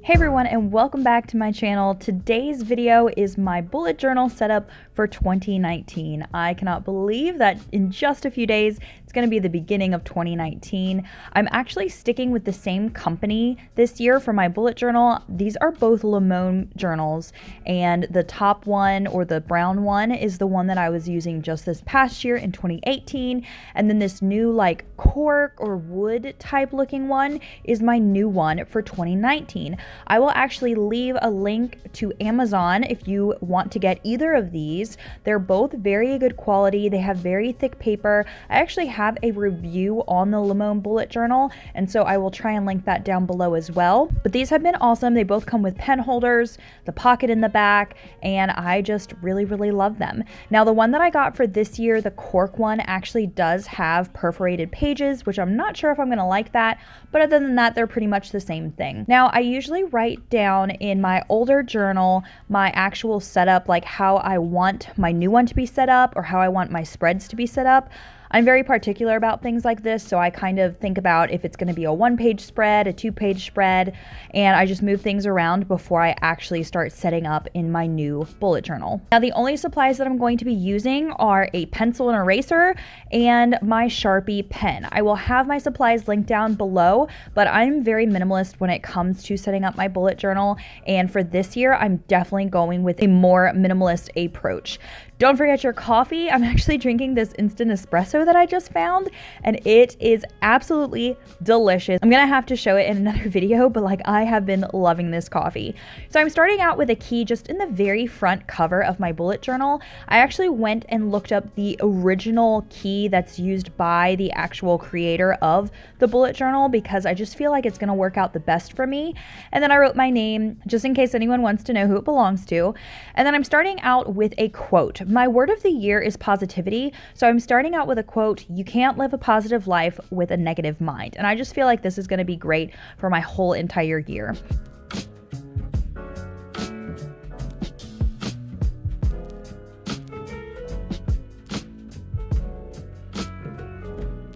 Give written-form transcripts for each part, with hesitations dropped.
Hey everyone, and welcome back to my channel. Today's video is my bullet journal setup for 2019. I cannot believe that in just a few days it's going to be the beginning of 2019. I'm actually sticking with the same company this year for my bullet journal. These are both Limon journals, and the top one, or the brown one, is the one that I was using just this past year in 2018, and then this new like cork or wood type looking one is my new one for 2019. I will actually leave a link to Amazon if you want to get either of these. They're both very good quality. They have very thick paper. I actually have a review on the Limon bullet journal, and so I will try and link that down below as well. But these have been awesome. They both come with pen holders, the pocket in the back, and I just really love them. Now, the one that I got for this year, the cork one, actually does have perforated pages, which I'm not sure if I'm going to like that, but other than that, they're pretty much the same thing. Now, I usually write down in my older journal my actual setup, like how I want my new one to be set up or how I want my spreads to be set up. I'm very particular about things like this, so I kind of think about if it's going to be a 1-page spread, a 2-page spread, and I just move things around before I actually start setting up in my new bullet journal. Now, the only supplies that I'm going to be using are a pencil and eraser and my Sharpie pen. I will have my supplies linked down below, but I'm very minimalist when it comes to setting up my bullet journal, and for this year, I'm definitely going with a more minimalist approach. Don't forget your coffee. I'm actually drinking this instant espresso that I just found, and it is absolutely delicious. I'm gonna have to show it in another video, but like, I have been loving this coffee. So I'm starting out with a key just in the very front cover of my bullet journal. I actually went and looked up the original key that's used by the actual creator of the bullet journal because I just feel like it's gonna work out the best for me. And then I wrote my name just in case anyone wants to know who it belongs to. And then I'm starting out with a quote. My word of the year is positivity, so I'm starting out with a quote: "You can't live a positive life with a negative mind." And I just feel like this is going to be great for my whole entire year.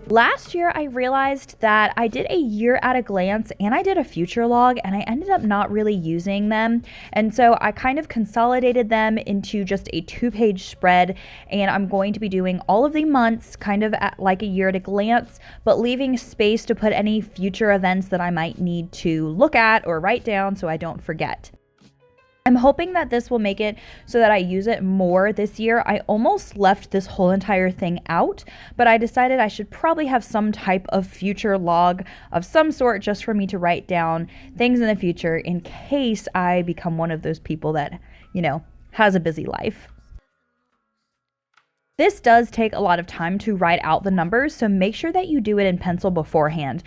Last year, I realized that I did a year at a glance and I did a future log, and I ended up not really using them. And so I kind of consolidated them into just a 2-page spread, and I'm going to be doing all of the months kind of at like a year at a glance, but leaving space to put any future events that I might need to look at or write down so I don't forget. I'm hoping that this will make it so that I use it more this year. I almost left this whole entire thing out, but I decided I should probably have some type of future log of some sort just for me to write down things in the future in case I become one of those people that, you know, has a busy life. This does take a lot of time to write out the numbers, so make sure that you do it in pencil beforehand.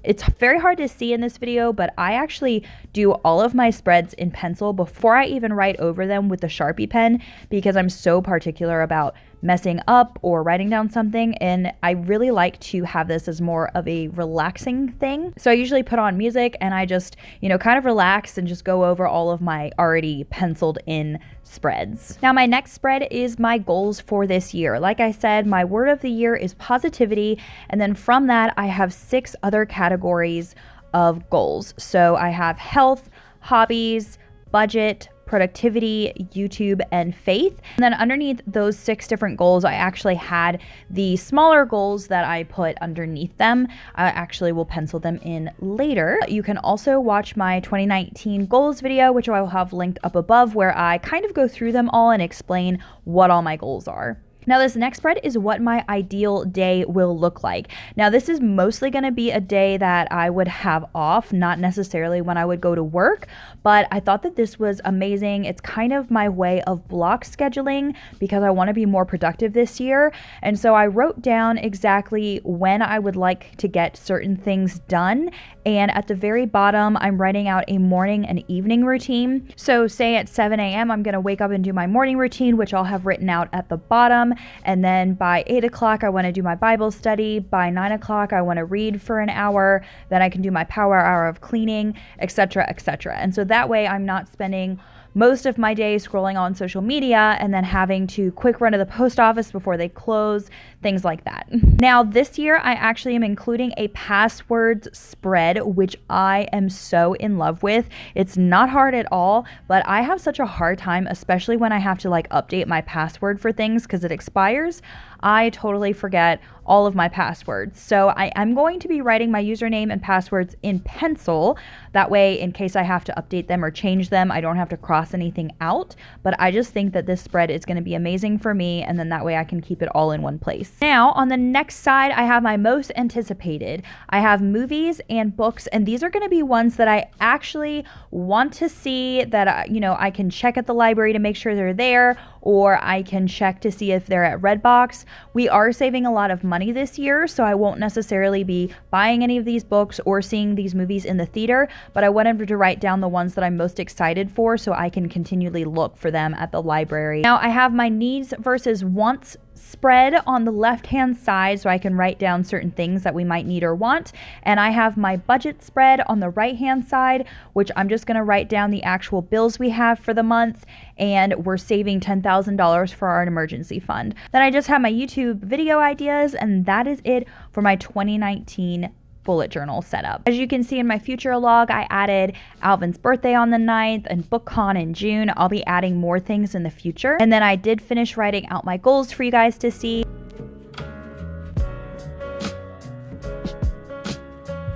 It's very hard to see in this video, but I actually do all of my spreads in pencil before I even write over them with the Sharpie pen because I'm so particular about messing up or writing down something, and I really like to have this as more of a relaxing thing. So I usually put on music and I just, you know, kind of relax and just go over all of my already penciled in spreads. Now, my next spread is my goals for this year. Like I said, my word of the year is positivity, and then from that I have 6 other categories of goals. So I have health, hobbies, budget, productivity, YouTube, and faith. And then underneath those 6 different goals, I actually had the smaller goals that I put underneath them. I actually will pencil them in later. You can also watch my 2019 goals video, which I will have linked up above, where I kind of go through them all and explain what all my goals are. Now, this next spread is what my ideal day will look like. Now, this is mostly going to be a day that I would have off, not necessarily when I would go to work, but I thought that this was amazing. It's kind of my way of block scheduling because I want to be more productive this year. And so I wrote down exactly when I would like to get certain things done. And at the very bottom, I'm writing out a morning and evening routine. So say at 7 a.m., I'm going to wake up and do my morning routine, which I'll have written out at the bottom. And then by 8 o'clock, I want to do my Bible study. By 9 o'clock, I want to read for an hour. Then I can do my power hour of cleaning, etc., etc. And so that way I'm not spending most of my day scrolling on social media and then having to quick run to the post office before they close, things like that. Now this year I actually am including a passwords spread, which I am so in love with. It's not hard at all, but I have such a hard time, especially when I have to like update my password for things because it expires. I totally forget all of my passwords. So I'm going to be writing my username and passwords in pencil. That way, in case I have to update them or change them, I don't have to cross anything out. But I just think that this spread is going to be amazing for me, and then that way I can keep it all in one place. Now, on the next side, I have my most anticipated. I have movies and books, and these are going to be ones that I actually want to see, that I can check at the library to make sure they're there, or I can check to see if they're at Redbox. We are saving a lot of money this year, so I won't necessarily be buying any of these books or seeing these movies in the theater, but I wanted to write down the ones that I'm most excited for so I can continually look for them at the library. Now I have my needs versus wants spread on the left hand side so I can write down certain things that we might need or want, and I have my budget spread on the right hand side, which I'm just going to write down the actual bills we have for the month, and we're saving $10,000 for our emergency fund. Then I just have my YouTube video ideas, and that is it for my 2019 bullet journal setup. As you can see in my future log, I added Alvin's birthday on the 9th and BookCon in June. I'll be adding more things in the future. And then I did finish writing out my goals for you guys to see.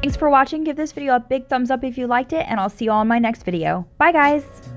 Thanks for watching. Give this video a big thumbs up if you liked it, and I'll see you all in my next video. Bye guys!